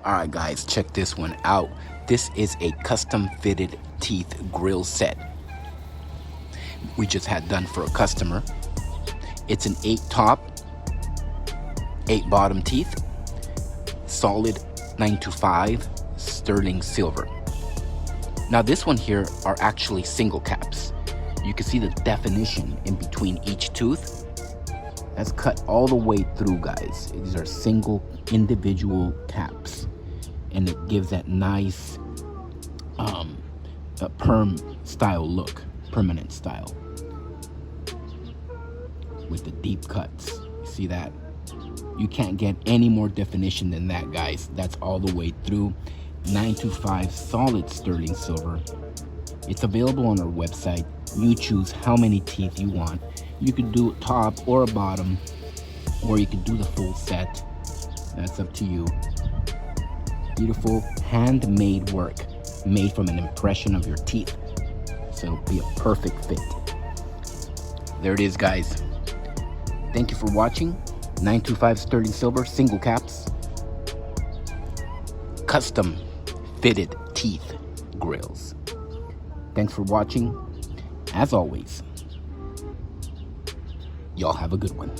Alright guys, check this one out. This is a custom fitted teeth grill set we just had done for a customer. It's an 8 top, 8 bottom teeth, solid 925 sterling silver. Now this one here are actually single caps. You can see the definition in between each tooth. That's cut all the way through, guys. These are single individual caps, and it gives that nice perm style look, permanent style with the deep cuts. See that? You can't get any more definition than that, guys. That's all the way through. 925 solid sterling silver. It's available on our website. You choose how many teeth you want. You could do a top or a bottom, or you could do the full set. That's up to you. Beautiful handmade work, made from an impression of your teeth. So it'll be a perfect fit. There it is, guys. Thank you for watching. 925 sterling silver, single caps, custom fitted teeth grills. Thanks for watching. As always, y'all have a good one.